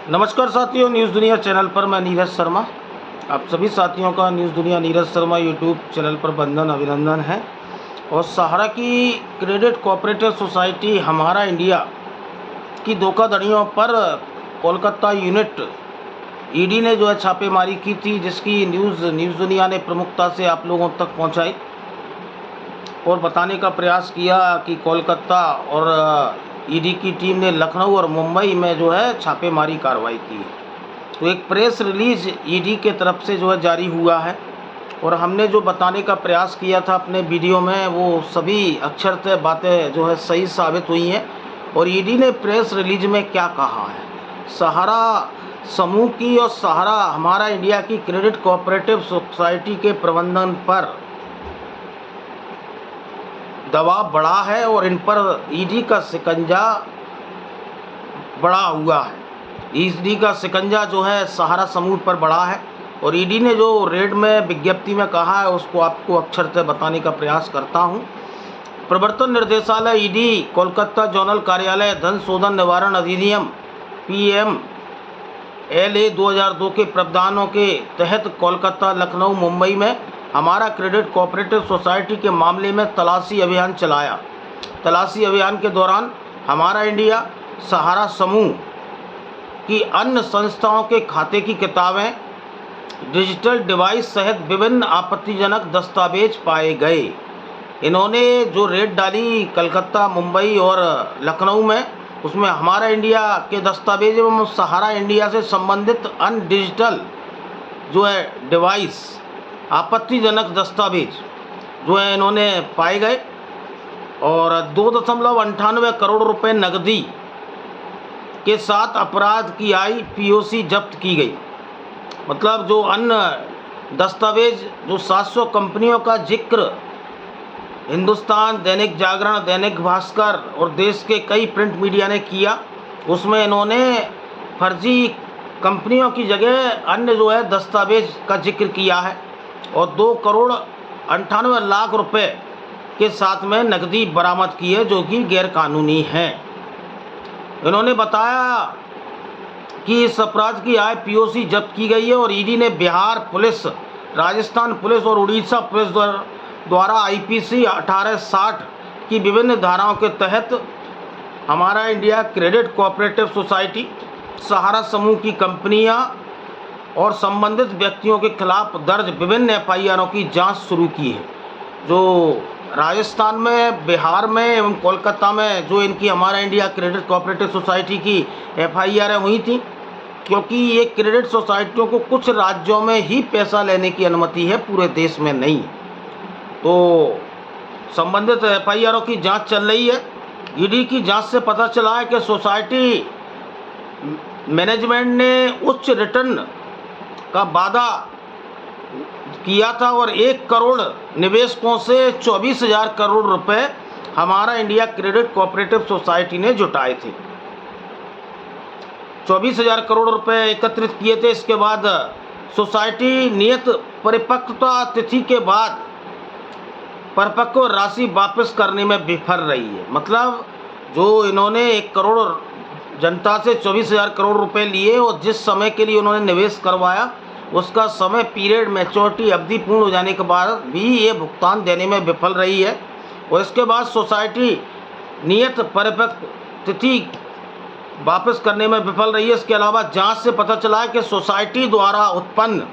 नमस्कार साथियों, न्यूज़ दुनिया चैनल पर मैं नीरज शर्मा। आप सभी साथियों का न्यूज़ दुनिया नीरज शर्मा यूट्यूब चैनल पर बंधन अभिनंदन है। और सहारा की क्रेडिट कोऑपरेटिव सोसाइटी हमारा इंडिया की धोखाधड़ियों पर कोलकाता यूनिट ईडी ने जो है छापेमारी की थी, जिसकी न्यूज़ दुनिया ने प्रमुखता से आप लोगों तक पहुंचाई और बताने का प्रयास किया कि कोलकाता और ईडी की टीम ने लखनऊ और मुंबई में जो है छापेमारी कार्रवाई की। तो एक प्रेस रिलीज ईडी के तरफ से जो है जारी हुआ है और हमने जो बताने का प्रयास किया था अपने वीडियो में, वो सभी अक्षरतः बातें जो है सही साबित हुई हैं। और ईडी ने प्रेस रिलीज में क्या कहा है, सहारा समूह की और सहारा हमारा इंडिया की क्रेडिट कोऑपरेटिव सोसाइटी के प्रबंधन पर दबाव बढ़ा है और इन पर ईडी का शिकंजा बढ़ा हुआ है। ईडी का शिकंजा जो है सहारा समूह पर बढ़ा है और ईडी ने जो रेड में विज्ञप्ति में कहा है उसको आपको अक्षरतः बताने का प्रयास करता हूं। प्रवर्तन निर्देशालय ईडी कोलकाता जोनल कार्यालय धन शोधन निवारण अधिनियम PMLA 2002 के प्रावधानों के तहत कोलकाता, लखनऊ, मुंबई में हमारा क्रेडिट कोऑपरेटिव सोसाइटी के मामले में तलाशी अभियान चलाया। तलाशी अभियान के दौरान हमारा इंडिया सहारा समूह की अन्य संस्थाओं के खाते की किताबें, डिजिटल डिवाइस सहित विभिन्न आपत्तिजनक दस्तावेज पाए गए। इन्होंने जो रेड डाली कलकत्ता, मुंबई और लखनऊ में, उसमें हमारा इंडिया के दस्तावेज एवं सहारा इंडिया से संबंधित अन्य डिजिटल जो है डिवाइस, आपत्तिजनक दस्तावेज जो है इन्होंने पाए गए और 2.98 करोड़ रुपए नकदी के साथ अपराध की आई POC जब्त की गई। मतलब जो अन्य दस्तावेज, जो 700 कंपनियों का जिक्र हिंदुस्तान, दैनिक जागरण, दैनिक भास्कर और देश के कई प्रिंट मीडिया ने किया, उसमें इन्होंने फर्जी कंपनियों की जगह अन्य जो है दस्तावेज का जिक्र किया है और 2,98,00,000 रुपए के साथ में नकदी बरामद की है, जो कि गैरकानूनी है। इन्होंने बताया कि इस अपराध की आय POC जब्त की गई है और ईडी ने बिहार पुलिस, राजस्थान पुलिस और उड़ीसा पुलिस द्वारा IPC 1860 की विभिन्न धाराओं के तहत हमारा इंडिया क्रेडिट कोऑपरेटिव सोसाइटी, सहारा समूह की कंपनियां और संबंधित व्यक्तियों के खिलाफ दर्ज विभिन्न FIRों की जांच शुरू की है। जो राजस्थान में, बिहार में एवं कोलकाता में जो इनकी हमारा इंडिया क्रेडिट कोऑपरेटिव सोसाइटी की FIRें हुई थी, क्योंकि ये क्रेडिट सोसाइटियों को कुछ राज्यों में ही पैसा लेने की अनुमति है, पूरे देश में नहीं। तो संबंधित FIRों की जांच चल रही है। ईडी की जांच से पता चला है कि सोसाइटी मैनेजमेंट ने उच्च रिटर्न का वादा किया था और 1 करोड़ निवेशकों से 24,000 करोड़ रुपए हमारा इंडिया क्रेडिट कोऑपरेटिव सोसाइटी ने जुटाए थे। 24,000 करोड़ रुपए एकत्रित किए थे। इसके बाद सोसाइटी नियत परिपक्वता तिथि के बाद परिपक्व राशि वापस करने में विफल रही है। मतलब जो इन्होंने 1 करोड़ जनता से 24,000 करोड़ रुपए लिए और जिस समय के लिए उन्होंने निवेश करवाया, उसका समय पीरियड, मैच्योरिटी अवधि पूर्ण हो जाने के बाद भी ये भुगतान देने में विफल रही है। और इसके बाद सोसाइटी नियत परिपक्व तिथि वापस करने में विफल रही है। इसके अलावा जांच से पता चला है कि सोसाइटी द्वारा उत्पन्न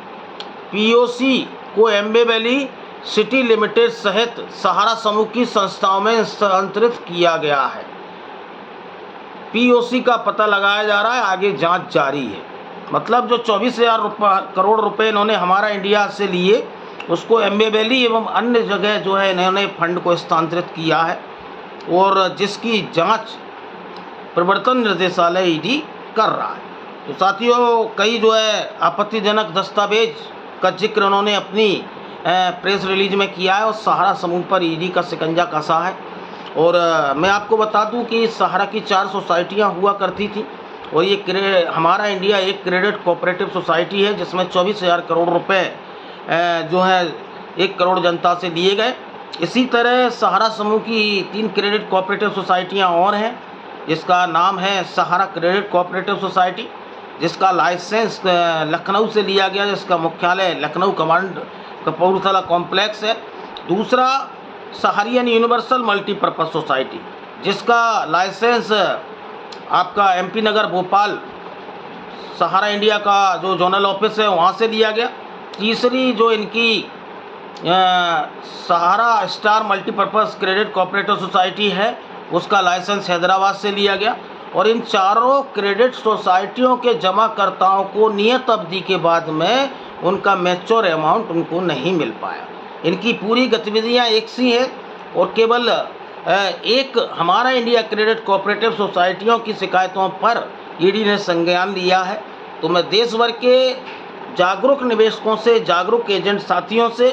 POC को एम्बे वैली सिटी लिमिटेड सहित सहारा समूह की संस्थाओं में स्थानांतरित किया गया है। POC का पता लगाया जा रहा है, आगे जांच जारी है। मतलब जो 24,000 करोड़ रुपए इन्होंने हमारा इंडिया से लिए, उसको एम्बे वैली एवं अन्य जगह जो है इन्होंने फंड को स्थानांतरित किया है और जिसकी जांच प्रवर्तन निर्देशालय ईडी कर रहा है। तो साथियों, कई जो है आपत्तिजनक दस्तावेज का जिक्र उन्होंने अपनी प्रेस रिलीज में किया है और सहारा समूह पर ईडी का शिकंजा कसा है। और मैं आपको बता दूं कि सहारा की 4 सोसाइटियां हुआ करती थी और ये हमारा इंडिया एक क्रेडिट कोऑपरेटिव सोसाइटी है, जिसमें 24,000 करोड़ रुपए जो है 1 करोड़ जनता से लिए गए। इसी तरह सहारा समूह की 3 क्रेडिट कोऑपरेटिव सोसाइटियां और हैं, जिसका नाम है सहारा क्रेडिट कोऑपरेटिव सोसाइटी, जिसका लाइसेंस लखनऊ से लिया गया, जिसका मुख्यालय लखनऊ कमांड कपूरथला कॉम्प्लेक्स है। दूसरा सहारियन यूनिवर्सल मल्टीपर्पज़ सोसाइटी, जिसका लाइसेंस आपका MP नगर भोपाल सहारा इंडिया का जो जोनल ऑफिस है वहाँ से लिया गया। तीसरी जो इनकी Sahara star multipurpose credit cooperative society है, उसका लाइसेंस हैदराबाद से लिया गया। और इन चारों क्रेडिट सोसाइटियों के जमाकर्ताओं को नियत अवधि के बाद में उनका मैच्योर अमाउंट उनको नहीं मिल पाया। इनकी पूरी गतिविधियां एक सी हैं और केवल एक हमारा इंडिया क्रेडिट कोऑपरेटिव सोसाइटियों की शिकायतों पर ईडी ने संज्ञान लिया है। तो मैं देश भर के जागरूक निवेशकों से, जागरूक एजेंट साथियों से,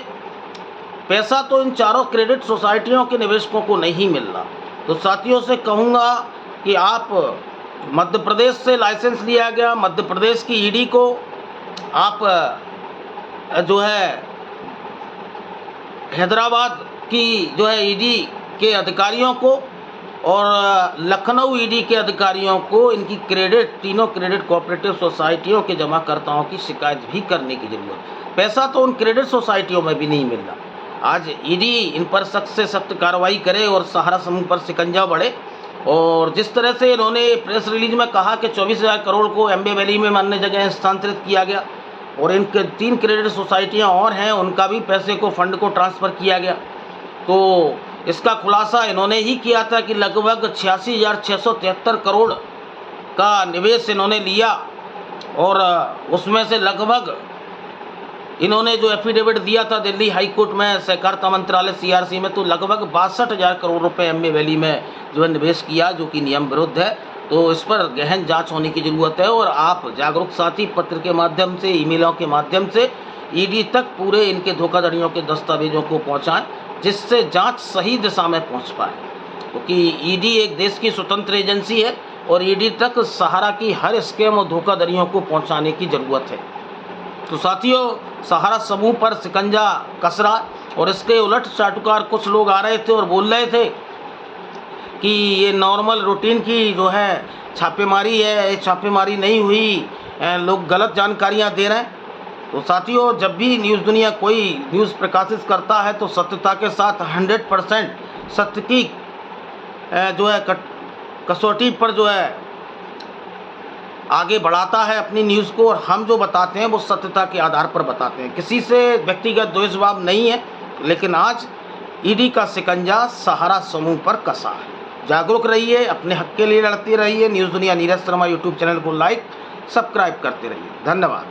पैसा तो इन चारों क्रेडिट सोसाइटियों के निवेशकों को नहीं मिल रहा, तो साथियों से कहूँगा कि आप मध्य प्रदेश से लाइसेंस लिया गया, मध्य प्रदेश की ईडी को आप जो है हैदराबाद की जो है ईडी के अधिकारियों को और लखनऊ ईडी के अधिकारियों को इनकी तीनों क्रेडिट कोऑपरेटिव सोसाइटियों के जमाकर्ताओं की शिकायत भी करने की जरूरत है। पैसा तो उन क्रेडिट सोसाइटियों में भी नहीं मिल रहा। आज ईडी इन पर सख्त से सख्त कार्रवाई करे और सहारा समूह पर शिकंजा बढ़े। और जिस तरह से इन्होंने प्रेस रिलीज में कहा कि 24,000 करोड़ को एम्बे वैली में अन्य जगह हस्तांतरित किया गया और इनके 3 क्रेडिट सोसाइटियां और हैं, उनका भी पैसे को फंड को ट्रांसफ़र किया गया। तो इसका खुलासा इन्होंने ही किया था कि लगभग 86,673 करोड़ का निवेश इन्होंने लिया और उसमें से लगभग इन्होंने जो एफिडेविट दिया था दिल्ली हाई कोर्ट में सहकारिता मंत्रालय CRC में, तो लगभग 62,000 करोड़ रुपए एम्बे वैली में जो है निवेश किया, जो कि नियम विरुद्ध है। तो इस पर गहन जांच होने की ज़रूरत है और आप जागरूक साथी पत्र के माध्यम से, ईमेलों के माध्यम से ईडी तक पूरे इनके धोखाधड़ियों के दस्तावेजों को पहुँचाएँ, जिससे जाँच सही दिशा में पहुँच पाए। क्योंकि ईडी एक देश की स्वतंत्र एजेंसी है और ईडी तक सहारा की हर स्कैम और धोखाधड़ियों को पहुँचाने की ज़रूरत है। तो साथियों, सहारा समूह पर शिकंजा कस रहा और इसके उलट चाटुकार कुछ लोग आ रहे थे और बोल रहे थे कि ये नॉर्मल रूटीन की जो है छापेमारी है, ये छापेमारी नहीं हुई, लोग गलत जानकारियां दे रहे हैं। तो साथियों, जब भी न्यूज़ दुनिया कोई न्यूज़ प्रकाशित करता है तो सत्यता के साथ 100% सत्य की जो है कसौटी पर जो है आगे बढ़ाता है अपनी न्यूज़ को, और हम जो बताते हैं वो सत्यता के आधार पर बताते हैं। किसी से व्यक्तिगत द्वेषभाव नहीं है, लेकिन आज ईडी का शिकंजा सहारा समूह पर कसा है। जागरूक रहिए, अपने हक के लिए लड़ते रहिए। न्यूज़ दुनिया नीरज शर्मा यूट्यूब चैनल को लाइक सब्सक्राइब करते रहिए। धन्यवाद।